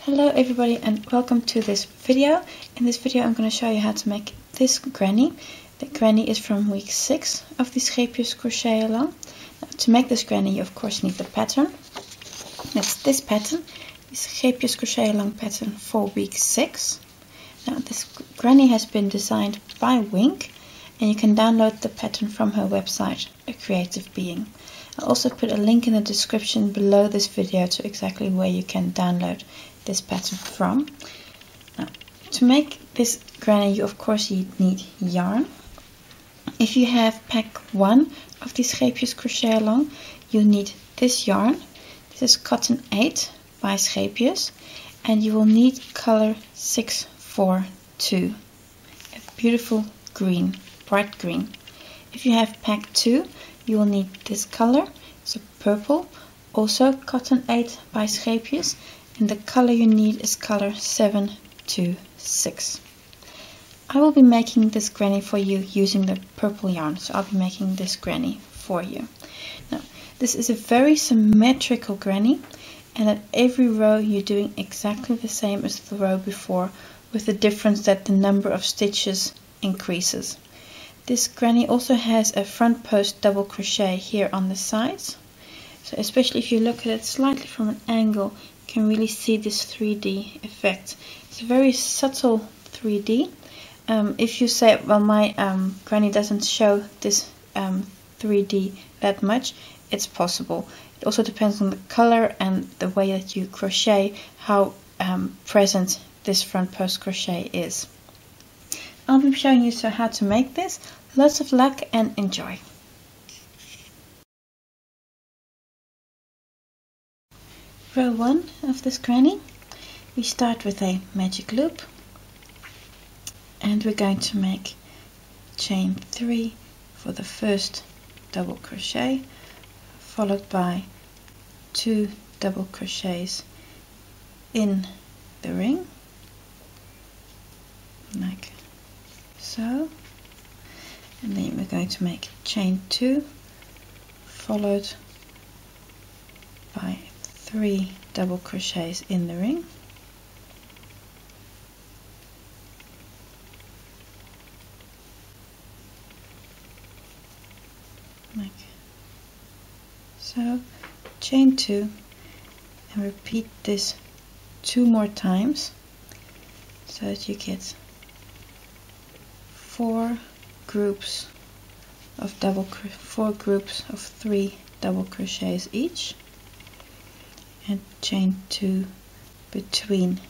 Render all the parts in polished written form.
Hello everybody and welcome to this video. In this video I'm going to show you how to make this granny. The granny is from week 6 of the Scheepjes Crochet ALong. Now, to make this granny you of course need the pattern. It's this pattern, this Scheepjes Crochet ALong pattern for week 6. Now this granny has been designed by Wink and you can download the pattern from her website, A Creative Being. I'll also put a link in the description below this video to exactly where you can download this pattern from. Now, to make this granny you of course need yarn. If you have pack 1 of these Scheepjes Crochet ALong, you need this yarn. This is cotton 8 by Scheepjes and you will need color 642, a beautiful green, bright green. If you have pack 2, you will need this color, it's a purple, also cotton 8 by Scheepjes, and the color you need is color 726. I will be making this granny for you using the purple yarn, so I'll be making this granny for you. Now, this is a very symmetrical granny, and at every row you're doing exactly the same as the row before, with the difference that the number of stitches increases. This granny also has a front post double crochet here on the sides, so especially if you look at it slightly from an angle you can really see this 3D effect. It's a very subtle 3D. If you say, well, my granny doesn't show this 3D that much, it's possible. It also depends on the color and the way that you crochet, how present this front post crochet is. I'll be showing you how to make this. Lots of luck and enjoy! Row 1 of this granny, we start with a magic loop and we're going to make chain 3 for the first double crochet, followed by 2 double crochets in the ring, like so, and then we're going to make chain 2 followed by 3 double crochets in the ring, like so, chain 2, and repeat this 2 more times so that you get 4 groups of 3 double crochets each, and chain 2 between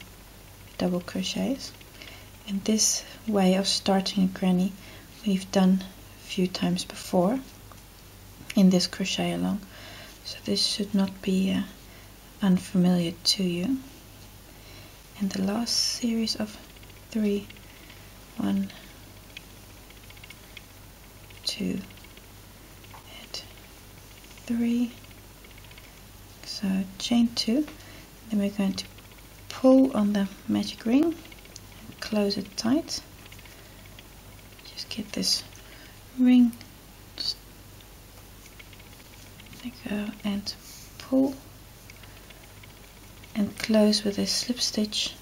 double crochets. And this way of starting a granny we've done a few times before in this crochet along, so this should not be unfamiliar to you. And the last series of 3, 1, 2 and 3, so chain 2, then we're going to pull on the magic ring and close it tight. Just get this ring, just let go and pull and close with a slip stitch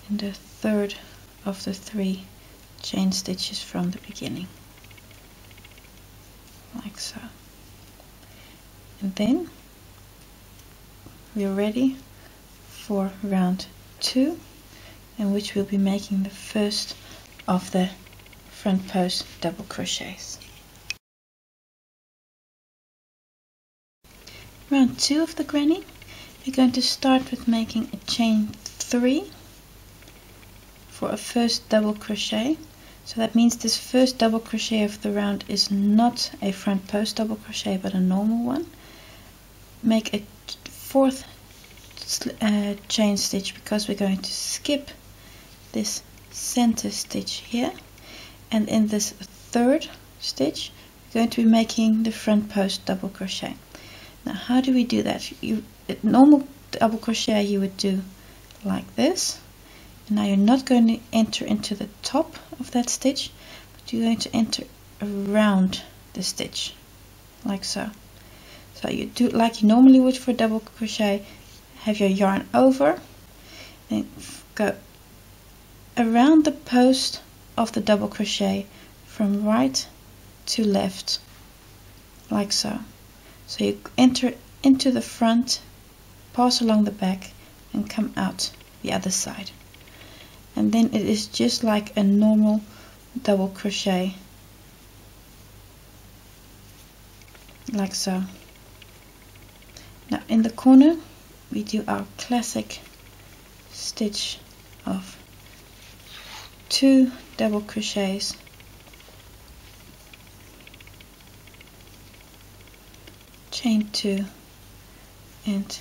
in the third of the 3 chain stitches from the beginning, like so. And then we're ready for round 2, in which we'll be making the first of the front post double crochets. Round 2 of the granny, we're going to start with making a chain 3 for a first double crochet. So that means this first double crochet of the round is not a front post double crochet but a normal one. Make a 4th chain stitch because we're going to skip this center stitch here, and in this 3rd stitch we're going to be making the front post double crochet. Now how do we do that? At normal double crochet you would do like this. Now you're not going to enter into the top of that stitch, but you're going to enter around the stitch, like so. So you do like you normally would for double crochet, have your yarn over, then go around the post of the double crochet from right to left, like so. So you enter into the front, pass along the back, and come out the other side. And then it is just like a normal double crochet, like so. Now in the corner we do our classic stitch of 2 double crochets, chain 2 and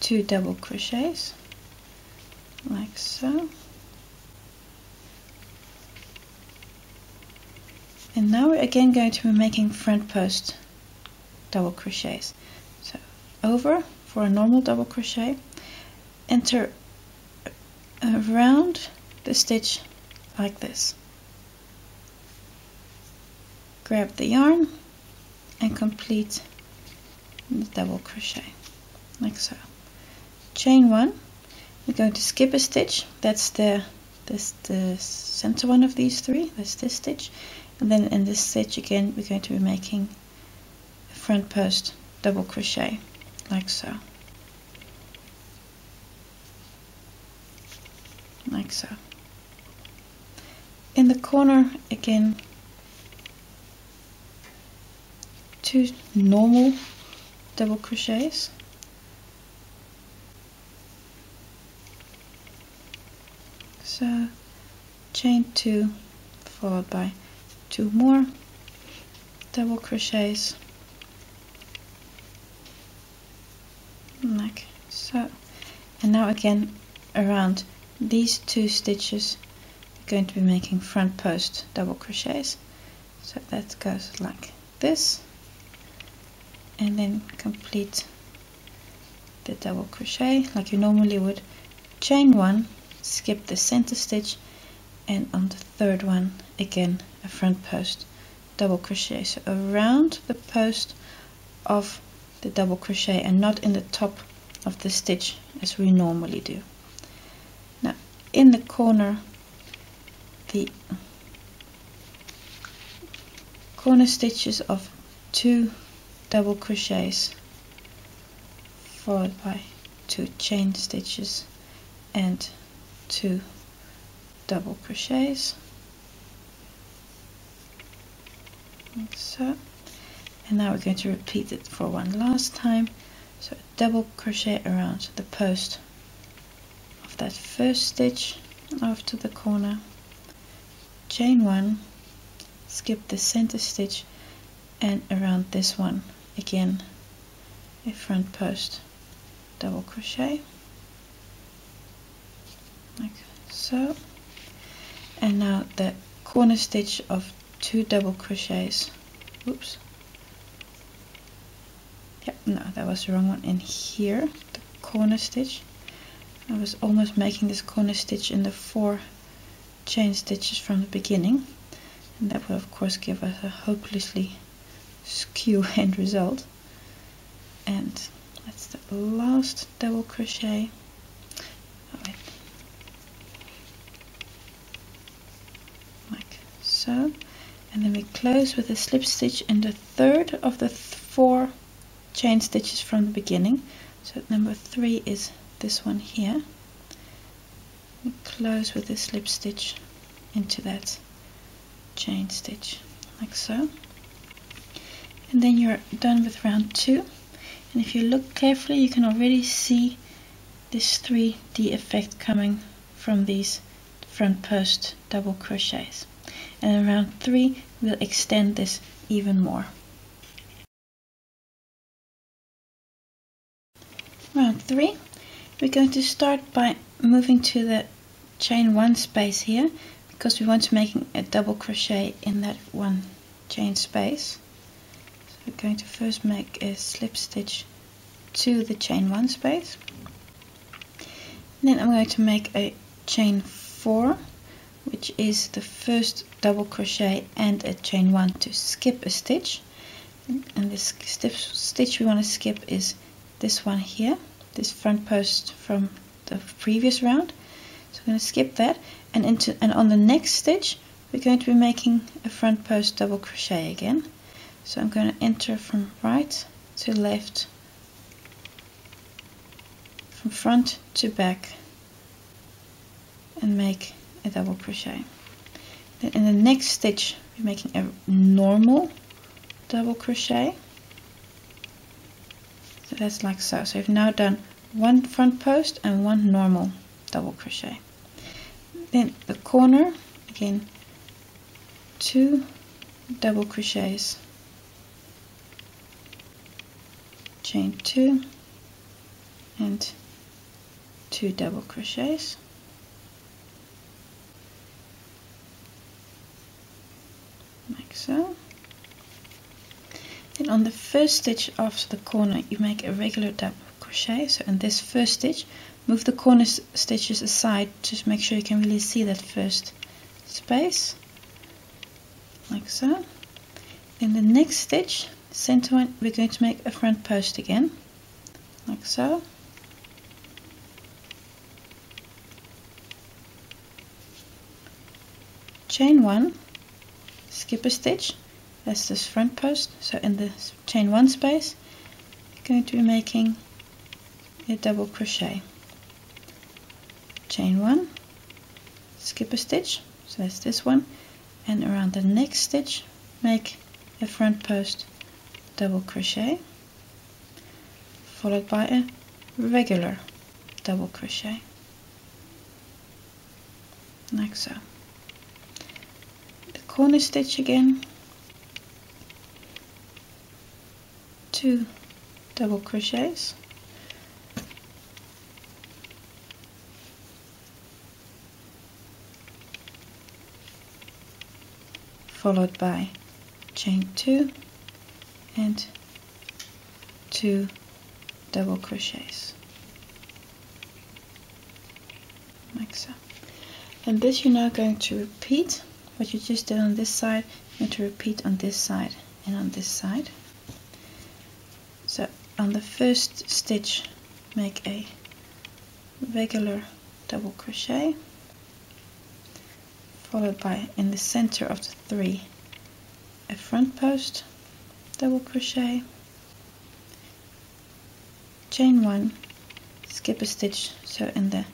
2 double crochets, like so. And now we're again going to be making front post double crochets. So over for a normal double crochet, enter around the stitch like this, grab the yarn and complete the double crochet, like so. Chain 1, we're going to skip a stitch, that's the center one of these 3, that's this stitch, and then in this stitch again we're going to be making a front post double crochet, like so, like so. In the corner again 2 normal double crochets, so chain 2 followed by 2 more double crochets, like so. And now again around these 2 stitches we're going to be making front post double crochets, so that goes like this, and then complete the double crochet like you normally would. Chain 1, skip the center stitch, and on the third one again a front post double crochet, so around the post of the double crochet and not in the top of the stitch as we normally do. Now in the corner, the corner stitches of 2 double crochets followed by 2 chain stitches and 2 double crochets, like so. And now we're going to repeat it for one last time, so a double crochet around the post of that first stitch off to the corner, chain 1, skip the center stitch, and around this one again a front post double crochet, like so. And now the corner stitch of 2 double crochets, oops, yep, no, that was the wrong one. In here, the corner stitch, I was almost making this corner stitch in the 4 chain stitches from the beginning, and that would of course give us a hopelessly skew end result. And that's the last double crochet. Oh, wait. Like so, and then we close with a slip stitch in the third of the 4 chain stitches from the beginning. So number 3 is this one here. We close with a slip stitch into that chain stitch, like so. And then you're done with round 2. And if you look carefully, you can already see this 3D effect coming from these front post double crochets. And in round 3 we'll extend this even more. Round 3, we're going to start by moving to the chain 1 space here, because we want to make a double crochet in that 1 chain space. So we're going to first make a slip stitch to the chain 1 space. Then I'm going to make a chain 4, which is the first double crochet and a chain 1 to skip a stitch. And this stitch we want to skip is this one here, this front post from the previous round. So I'm going to skip that, and on the next stitch we're going to be making a front post double crochet again. So I'm going to enter from right to left, from front to back, and make a double crochet. Then in the next stitch we're making a normal double crochet. So that's like so. So we've now done one front post and one normal double crochet. Then the corner, again 2 double crochets, chain 2 and 2 double crochets, like so. Then on the first stitch after the corner you make a regular double crochet. So in this first stitch, move the corner stitches aside, just make sure you can really see that first space, like so. In the next stitch, center one, we're going to make a front post again, like so. Chain 1, skip a stitch, that's this front post. So in the chain 1 space you're going to be making a double crochet. Chain 1, skip a stitch, so that's this one, and around the next stitch make a front post double crochet, followed by a regular double crochet, like so. The corner stitch again, 2 double crochets, followed by chain 2 and 2 double crochets, like so. And this you're now going to repeat what you just did on this side. You're going to repeat on this side and on this side. So on the first stitch make a regular double crochet, followed by, in the center of the 3, a front post double crochet, chain 1, skip a stitch, so in the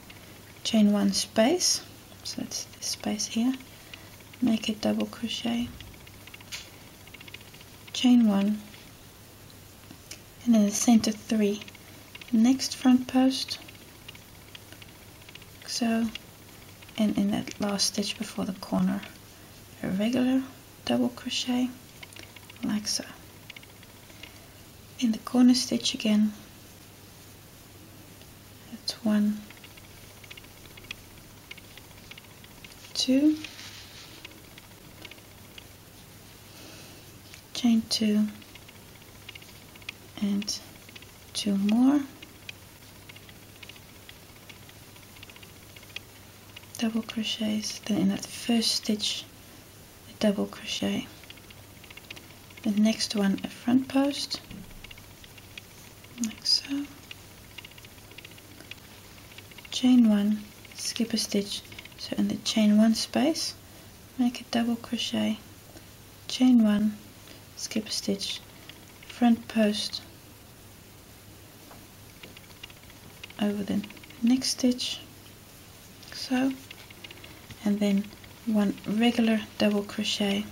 chain 1 space, so that's this space here, make a double crochet, chain 1, and in the center 3, next front post, so, and in that last stitch before the corner a regular double crochet, like so. In the corner stitch again, that's 1, 2, chain 2 and 2 more, double crochets, then in that first stitch a double crochet, the next one a front post, like so, chain 1, skip a stitch, so in the chain 1 space make a double crochet, chain 1, skip a stitch, front post over the next stitch, like so, and then 1 regular double crochet,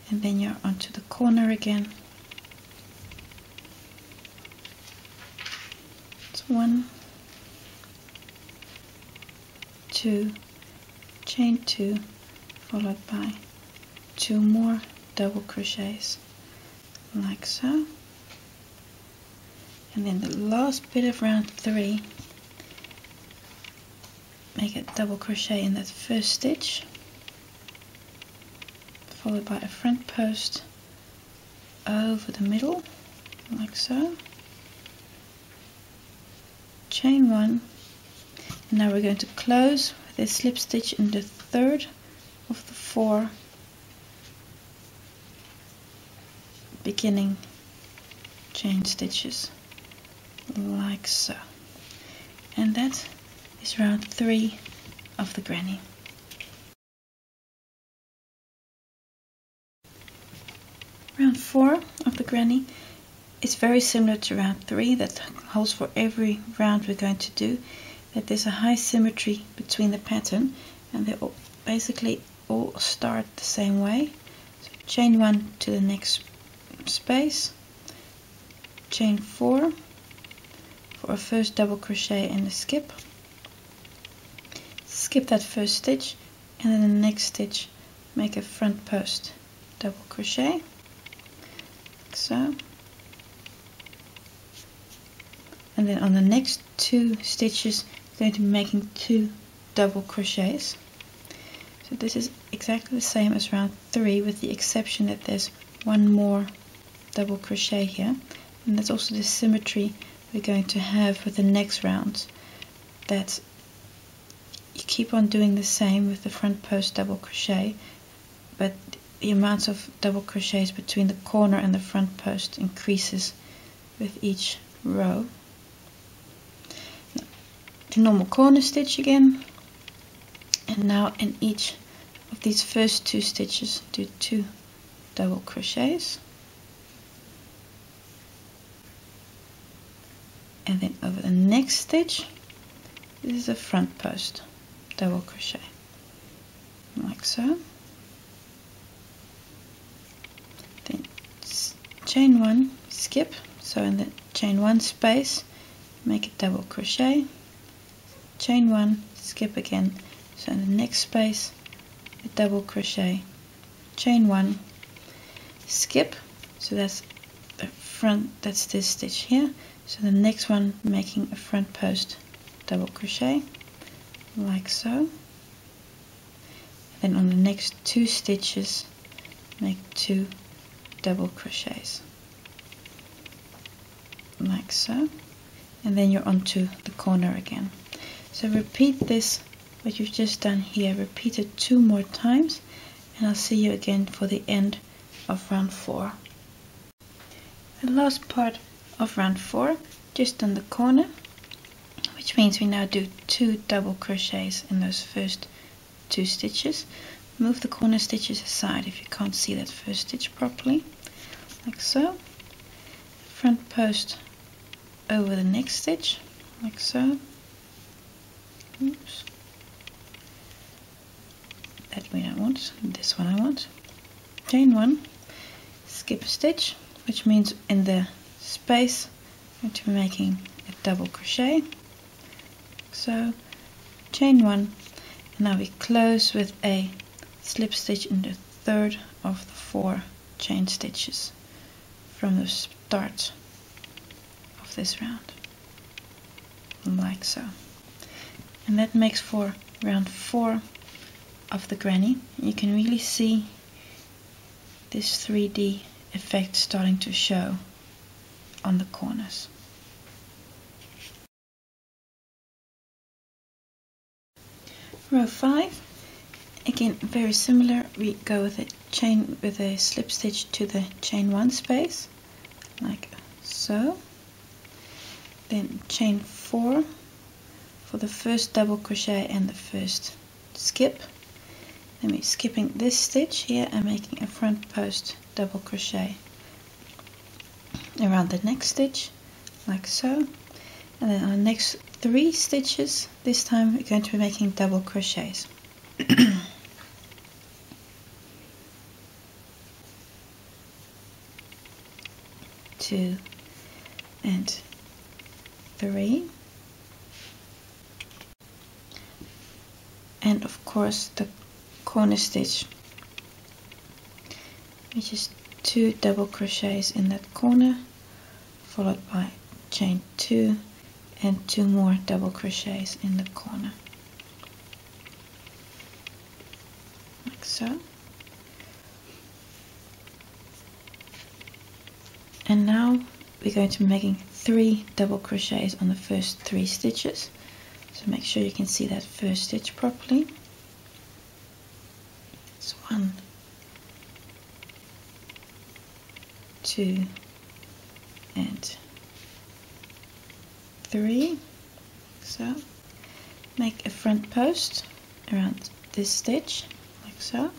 and then you're onto the corner again. It's 1, 2, chain 2, followed by 2 more double crochets, like so. And then the last bit of round 3, make a double crochet in that first stitch, followed by a front post over the middle, like so, chain 1, and now we're going to close with a slip stitch in the third of the 4 beginning chain stitches, like so. and that is round 3 of the granny. Round 4 of the granny is very similar to round 3. That holds for every round we're going to do, that there's a high symmetry between the pattern, and they all basically all start the same way. So chain 1 to the next space, chain 4 for a first double crochet and a skip, skip that first stitch, and then the next stitch make a front post double crochet, like so. And then on the next 2 stitches we're going to be making 2 double crochets. So this is exactly the same as round 3, with the exception that there's one more double crochet here, and that's also the symmetry we're going to have with the next round, that you keep on doing the same with the front post double crochet, but the amount of double crochets between the corner and the front post increases with each row. The normal corner stitch again, and now in each of these first 2 stitches do 2 double crochets, and then over the next stitch this is a front post double crochet, like so. Then chain 1, skip, so in the chain 1 space make a double crochet, chain 1, skip again, so in the next space a double crochet, chain 1, skip, so that's the front, that's this stitch here, so the next one making a front post double crochet, like so. Then on the next 2 stitches make 2 double crochets, like so, and then you're onto the corner again. So repeat this, what you've just done here, repeat it 2 more times, and I'll see you again for the end of round 4. The last part of round 4, just on the corner, which means we now do 2 double crochets in those first 2 stitches. Move the corner stitches aside if you can't see that first stitch properly, like so. Front post over the next stitch, like so. Oops. That we don't want, this one I want. Chain 1, skip a stitch, which means in the space I'm going to be making a double crochet, so chain 1, and now we close with a slip stitch in the 3rd of the 4 chain stitches from the start of this round, like so. And that makes for round 4 of the granny. You can really see this 3D effect starting to show on the corners. Row 5, again very similar. We go with a chain, with a slip stitch to the chain 1 space, like so. Then chain 4 for the first double crochet and the first skip. Then we're skipping this stitch here and making a front post double crochet around the next stitch, like so. And then on the next 3 stitches, this time we're going to be making double crochets. 2 and 3, and of course the corner stitch, which is 2 double crochets in that corner, followed by chain 2 and 2 more double crochets in the corner, like so. And now we're going to be making 3 double crochets on the first 3 stitches, so make sure you can see that first stitch properly. It's 1, 2 and 3, so. Make a front post around this stitch, like so.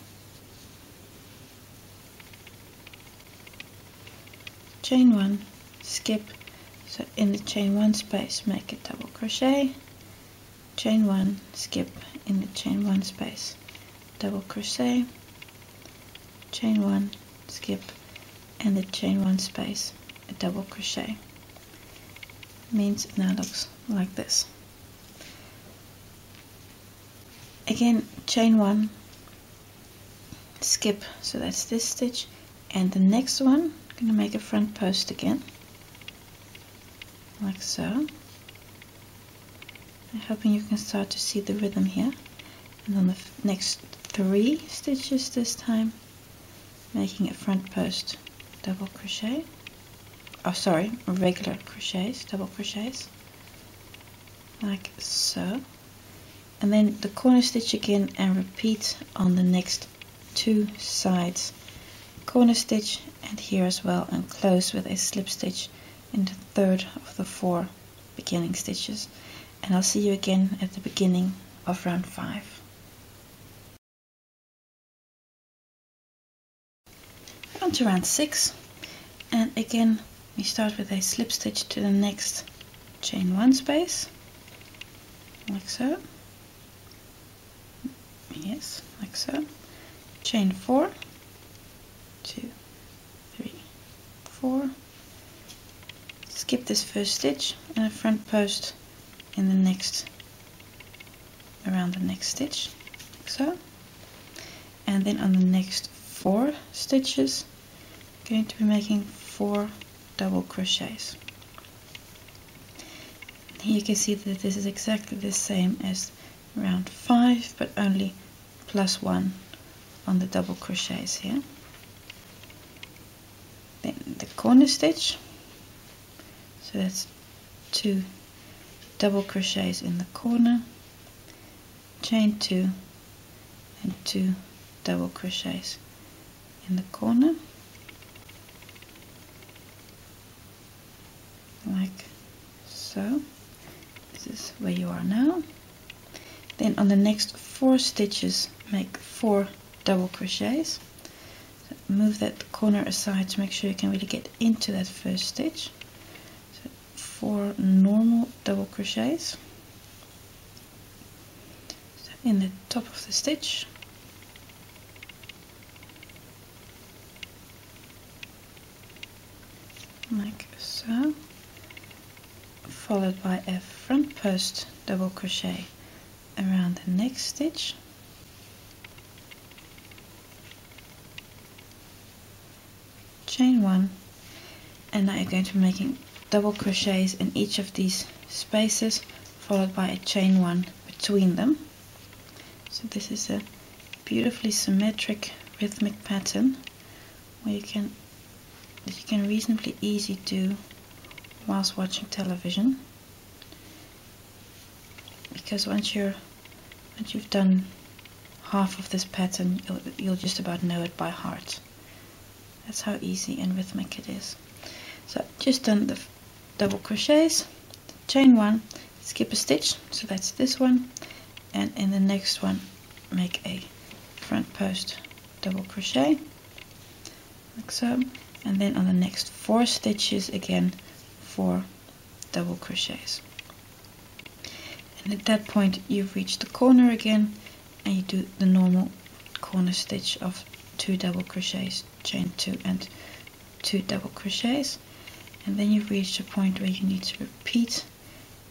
Chain 1, skip, so in the chain 1 space make a double crochet, chain 1, skip, in the chain 1 space, double crochet, chain 1, skip, and the chain 1 space, a double crochet. Means it now looks like this. Again, chain 1, skip, so that's this stitch, and the next one I'm going to make a front post again, like so. I'm hoping you can start to see the rhythm here. And on the next 3 stitches this time, making a front post, double crochet, oh sorry, regular crochets, double crochets, like so. And then the corner stitch again and repeat on the next 2 sides. Corner stitch and here as well, and close with a slip stitch in the 3rd of the 4 beginning stitches. And I'll see you again at the beginning of round 5. On to round 6, and again we start with a slip stitch to the next chain 1 space, like so. Yes, like so. Chain 4, 2, 3, 4. Skip this first stitch and a front post in the next, around the next stitch, like so. And then on the next 4 stitches, I'm going to be making 4 double crochets. Here you can see that this is exactly the same as round 5, but only +1 on the double crochets here. Then the corner stitch, so that's 2 double crochets in the corner, chain 2 and 2 double crochets in the corner, like so. This is where you are now. Then on the next 4 stitches make 4 double crochets. So move that corner aside to make sure you can really get into that first stitch. So 4 normal double crochets. So in the top of the stitch. Like so. Followed by a front post double crochet around the next stitch. Chain 1, and now you're going to be making double crochets in each of these spaces, followed by a chain 1 between them. So this is a beautifully symmetric rhythmic pattern where you can reasonably easy do whilst watching television, because once you've done half of this pattern, you'll just about know it by heart. That's how easy and rhythmic it is. So just done the double crochets, chain 1, skip a stitch, so that's this one, and in the next one make a front post double crochet, like so, and then on the next 4 stitches again 4 double crochets. And at that point you've reached the corner again, and you do the normal corner stitch of 2 double crochets, chain 2 and 2 double crochets, and then you've reached a point where you need to repeat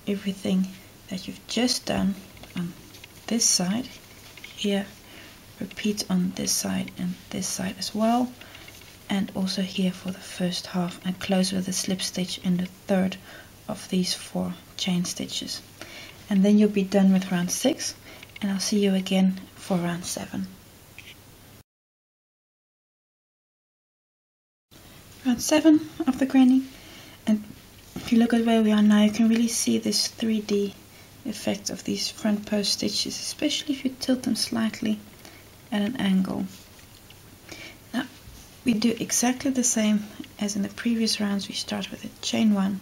everything that you've just done on this side here, repeat on this side and this side as well, and also here for the first half, and close with a slip stitch in the 3rd of these 4 chain stitches. And then you'll be done with round 6, and I'll see you again for round 7. Round 7 of the granny, and if you look at where we are now, you can really see this 3D effect of these front post stitches, especially if you tilt them slightly at an angle. Now we do exactly the same as in the previous rounds. We start with a chain 1,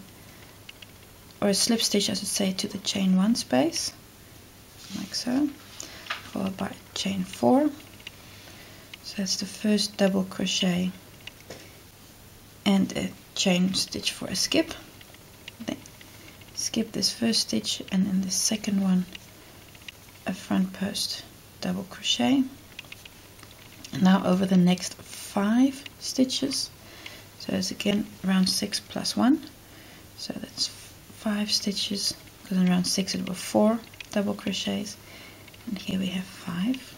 or a slip stitch I should say, to the chain 1 space, like so, followed by chain 4. So that's the first double crochet and a chain stitch for a skip. Then skip this first stitch, and in the second one a front post double crochet. And now over the next 5 stitches, so it's again round 6 plus 1, so that's 5 stitches, because in round 6 it were 4 double crochets, and here we have 5,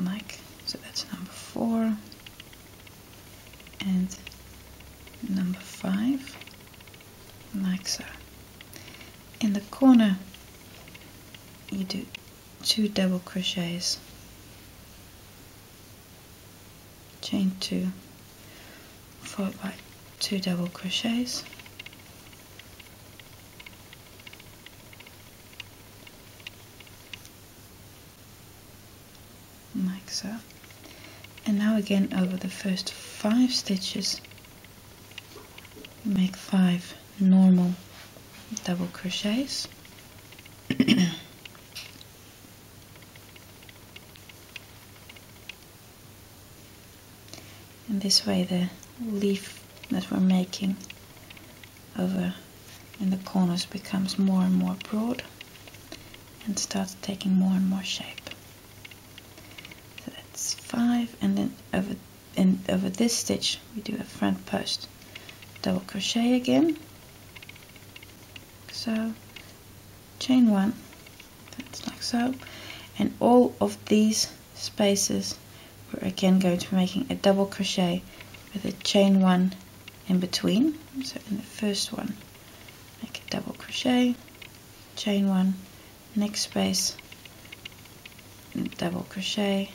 like so. That's number 4 and number 5, like so. In the corner you do 2 double crochets, chain 2, followed by 2 double crochets, like so. And now again over the first 5 stitches make 5 normal double crochets. And this way the leaf that we're making over in the corners becomes more and more broad and starts taking more and more shape. So that's 5, and then over this stitch we do a front post double crochet again, so chain 1, that's like so, and all of these spaces we're again going to be making a double crochet with a chain 1 in between. So in the first one make a double crochet, chain 1, next space double crochet,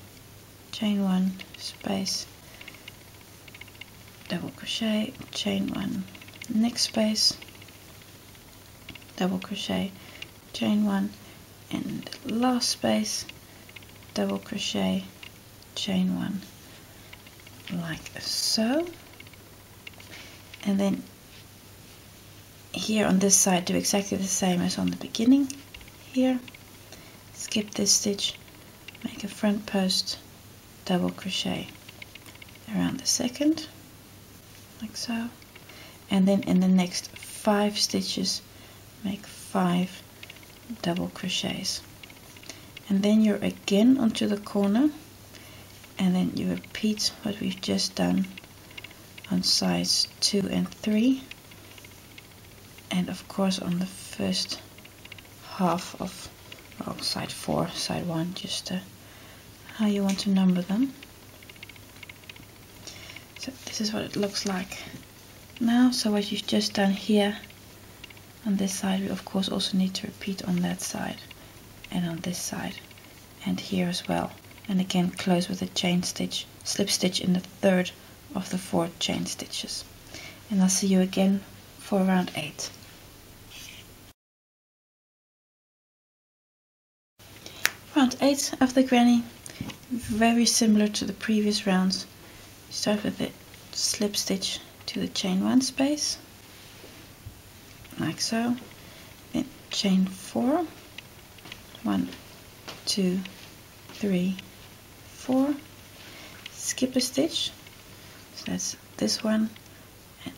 chain 1, space, double crochet, chain 1, next space, double crochet, chain 1, and last space double crochet, chain 1, like so. And then here on this side do exactly the same as on the beginning. Here skip this stitch, make a front post double crochet around the second, like so, and then in the next 5 stitches make 5 double crochets, and then you're again onto the corner, and then you repeat what we've just done on sides 2 and 3, and of course on the first half of, well, side 4, side 1, just how you want to number them. So this is what it looks like now. So what you've just done here on this side, we of course also need to repeat on that side and on this side and here as well, and again close with a chain stitch, slip stitch in the third of the 4 chain stitches. And I'll see you again for round 8. Round 8 of the granny, very similar to the previous rounds. Start with the slip stitch to the chain 1 space, like so, then chain 4, 1, 2, 3, 4, skip a stitch, so that's this one, and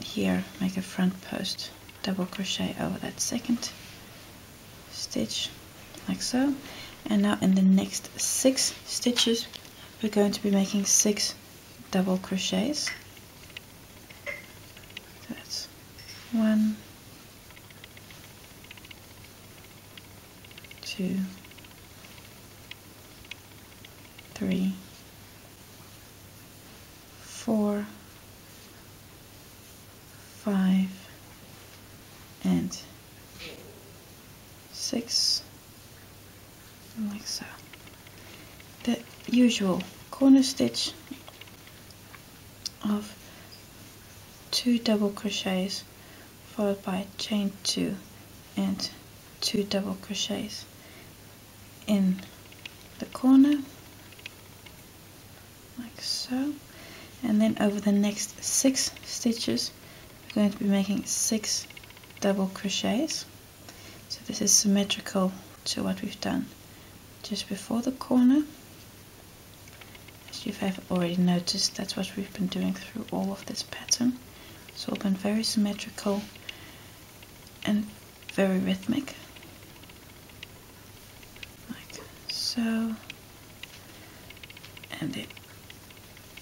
here make a front post double crochet over that second stitch, like so. And now in the next 6 stitches we're going to be making 6 double crochets. So that's 1, 2, 3, 4, 5, and 6, like so. The usual corner stitch of 2 double crochets followed by chain 2 and 2 double crochets in the corner, like so. And then over the next 6 stitches we're going to be making 6 double crochets. So this is symmetrical to what we've done just before the corner. As you have already noticed, that's what we've been doing through all of this pattern. It's all been very symmetrical and very rhythmic, like so. And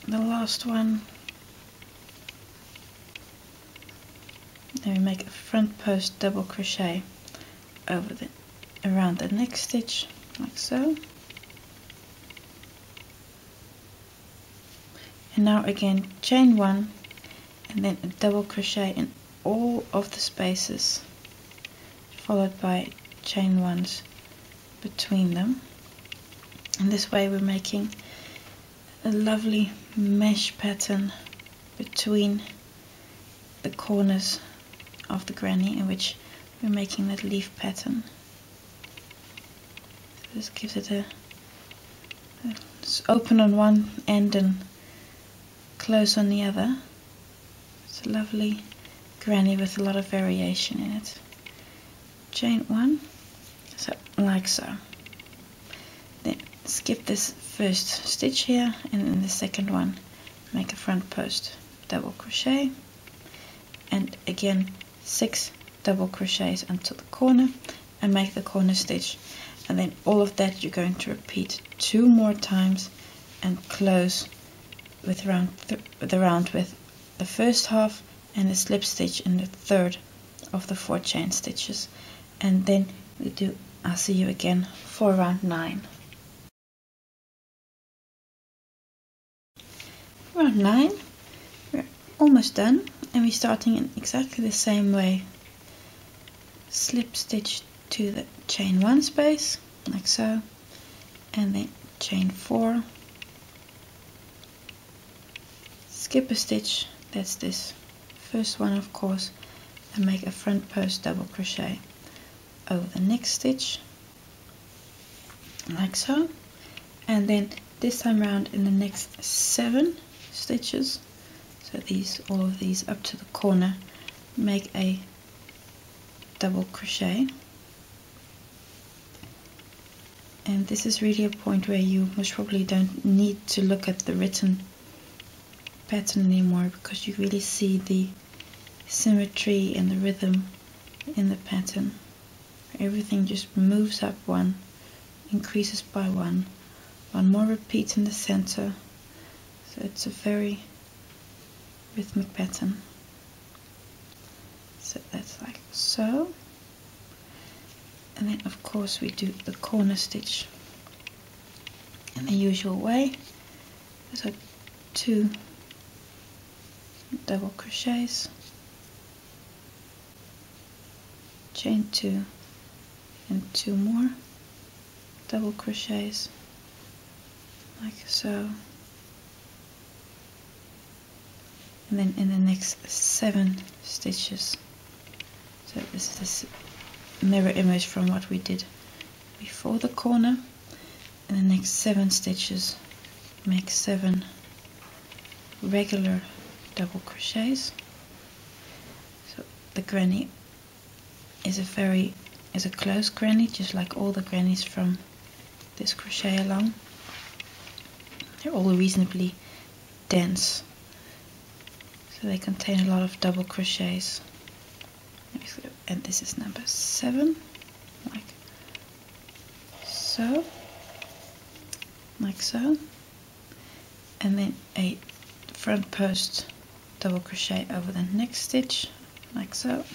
the last one, then we make a front post double crochet over around the next stitch, like so. And now again chain 1 and then a double crochet in all of the spaces, followed by chain 1s between them. And this way we're making a lovely mesh pattern between the corners of the granny, in which we're making that leaf pattern. So this gives it it's open on one end and close on the other. It's a lovely granny with a lot of variation in it. Chain 1, so like so. Then skip this first stitch here, and in the second one make a front post double crochet, and again 6 double crochets until the corner and make the corner stitch. And then all of that you're going to repeat 2 more times and close with the round with the first half and a slip stitch in the third of the 4 chain stitches. And then I'll see you again for round 9. Round 9, we're almost done, and we're starting in exactly the same way. Slip stitch to the chain 1 space, like so, and then chain 4, skip a stitch, that's this first one of course, and make a front post double crochet over the next stitch, like so. And then this time round in the next 7 stitches, so all of these up to the corner, make a double crochet. And this is really a point where you most probably don't need to look at the written pattern anymore, because you really see the symmetry and the rhythm in the pattern. Everything just moves up 1, increases by 1 more repeat in the center. So it's a very rhythmic pattern. So that's like so. And then of course we do the corner stitch in the usual way. So 2 double crochets, chain 2 and 2 more double crochets, like so. And then in the next 7 stitches, so this is this mirror image from what we did before the corner, in the next 7 stitches make 7 regular double crochets. So the granny is a close granny, just like all the grannies from this crochet along. They're all reasonably dense, so they contain a lot of double crochets. And this is number 7, like so, like so. And then a front post double crochet over the next stitch, like so.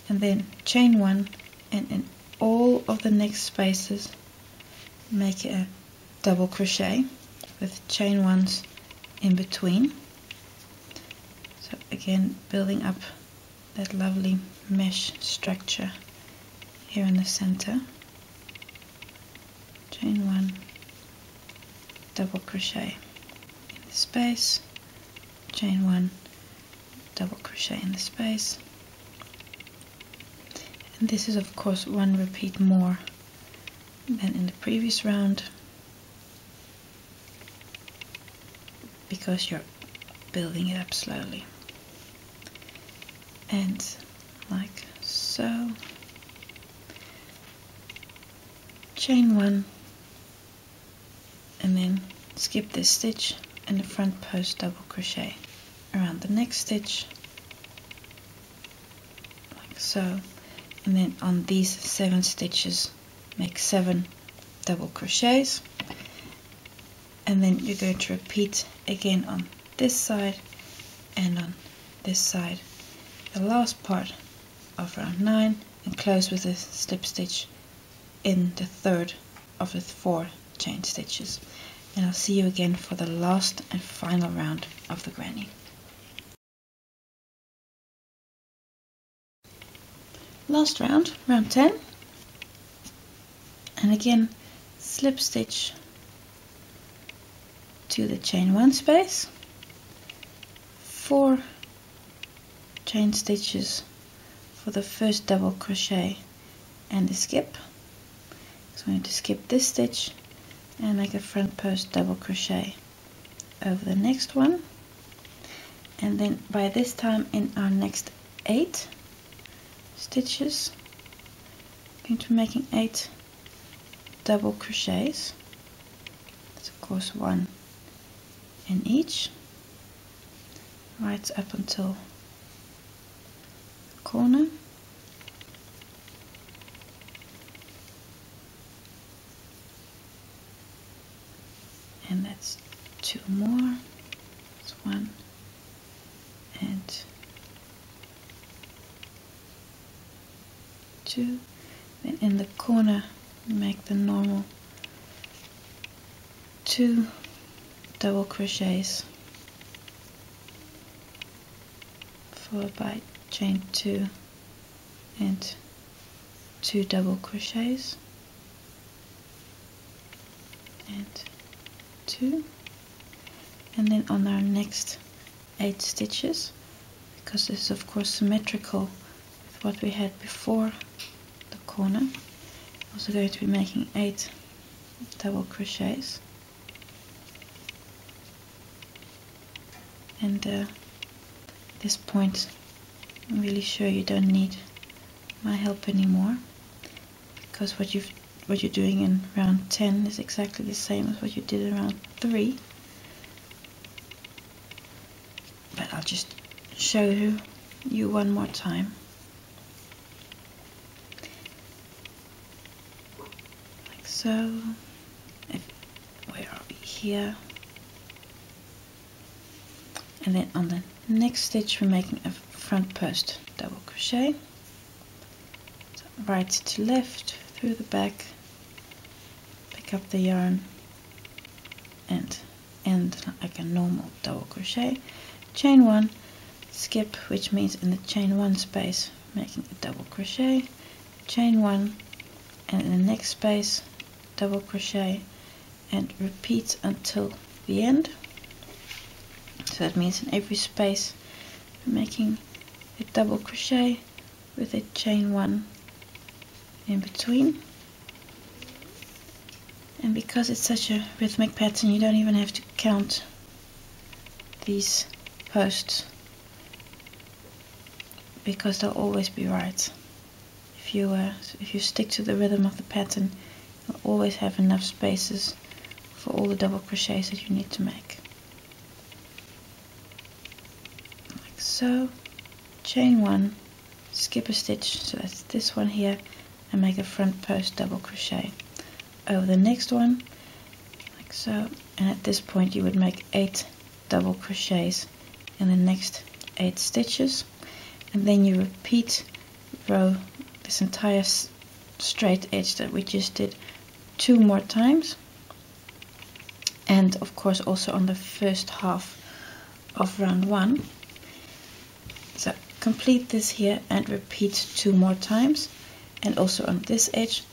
And then chain 1, and in all of the next spaces make a double crochet with chain 1s in between. So again, building up that lovely mesh structure here in the center. Chain 1, double crochet in the space, chain 1, double crochet in the space. And this is of course 1 repeat more than in the previous round. because you're building it up slowly. And like so, chain 1, and then skip this stitch and the front post double crochet around the next stitch, like so, and then on these 7 stitches make 7 double crochets, and then you're going to repeat again on this side and on this side the last part of round 9, and close with a slip stitch in the third of the 4 chain stitches. And I'll see you again for the last and final round of the granny. Last round, round 10, and again slip stitch to the chain 1 space, 4 chain stitches for the first double crochet and the skip. So I'm going to skip this stitch and make a front post double crochet over the next one, and then by this time in our next 8 stitches I'm going to be making 8 double crochets. That's of course 1 in each, right up until the corner. And that's 2 more. It's 1 and 2. Then in the corner make the normal 2 double crochets, followed by chain 2 and 2 double crochets and 2, and then on our next 8 stitches, because this is of course symmetrical with what we had before the corner, also going to be making 8 double crochets, and at this point I'm really sure you don't need my help anymore, because what you're doing in round 10 is exactly the same as what you did in round 3. But I'll just show you one more time. Like so. Where are we? Here. And then on the next stitch we're making a front post double crochet. So right to left through the back. Pick up the yarn and end like a normal double crochet, chain 1, skip, which means in the chain 1 space making a double crochet, chain 1, and in the next space double crochet, and repeat until the end. So that means in every space we're making a double crochet with a chain 1 in between. And because it's such a rhythmic pattern, you don't even have to count these posts, because they'll always be right. If you stick to the rhythm of the pattern, you'll always have enough spaces for all the double crochets that you need to make. Like so, chain 1, skip a stitch, so that's this one here, and make a front post double crochet over the next one, like so, and at this point you would make 8 double crochets in the next 8 stitches, and then you repeat row this entire straight edge that we just did 2 more times, and of course also on the first half of round 1. So complete this here and repeat 2 more times, and also on this edge.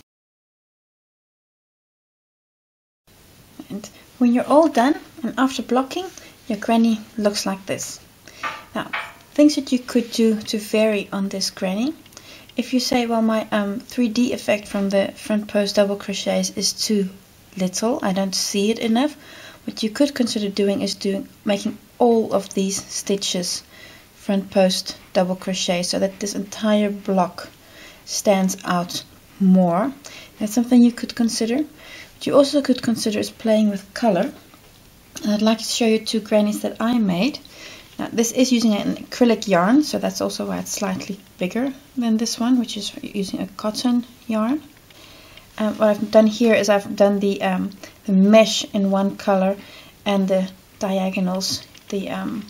And when you're all done and after blocking, your granny looks like this. Now, things that you could do to vary on this granny. If you say, well, my 3D effect from the front post double crochets is too little, I don't see it enough, what you could consider doing is making all of these stitches front post double crochet so that this entire block stands out more. That's something you could consider. What you also could consider is playing with color. And I'd like to show you two grannies that I made. Now this is using an acrylic yarn, so that's also why it's slightly bigger than this one, which is using a cotton yarn. What I've done here is I've done the mesh in one color and the diagonals in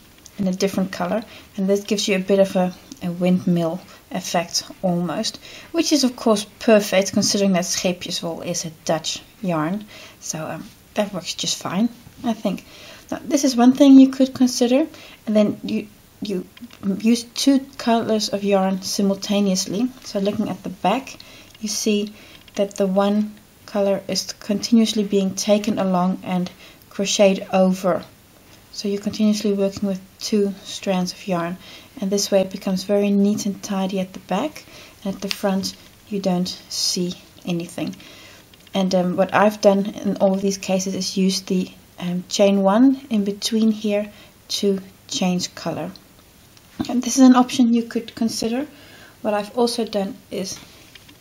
a different color, and this gives you a bit of a windmill effect almost, which is of course perfect considering that Scheepjes wool is a Dutch yarn, so that works just fine, I think. Now this is one thing you could consider, and then you use two colors of yarn simultaneously. So looking at the back, you see that the one color is continuously being taken along and crocheted over. So you're continuously working with two strands of yarn, and this way it becomes very neat and tidy at the back, and at the front you don't see anything. And what I've done in all of these cases is use the chain 1 in between here to change color. And this is an option you could consider. What I've also done is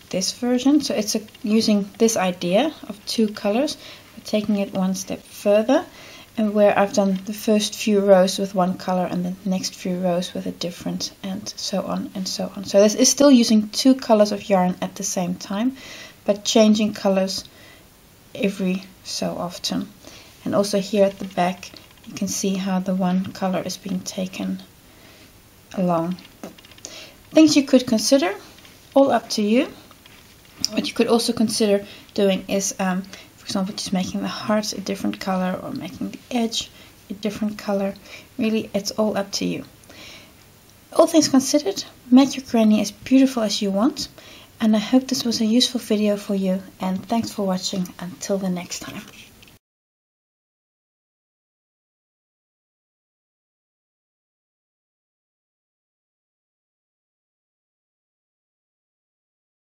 this version, so it's using this idea of two colors but taking it one step further, and where I've done the first few rows with one color and the next few rows with a different, and so on and so on. So this is still using two colors of yarn at the same time, but changing colors every so often. And also here at the back you can see how the one color is being taken along. Things you could consider, all up to you. What you could also consider doing is, for example, just making the hearts a different color or making the edge a different color. Really, it's all up to you. All things considered, make your granny as beautiful as you want. And I hope this was a useful video for you, and thanks for watching. Until the next time.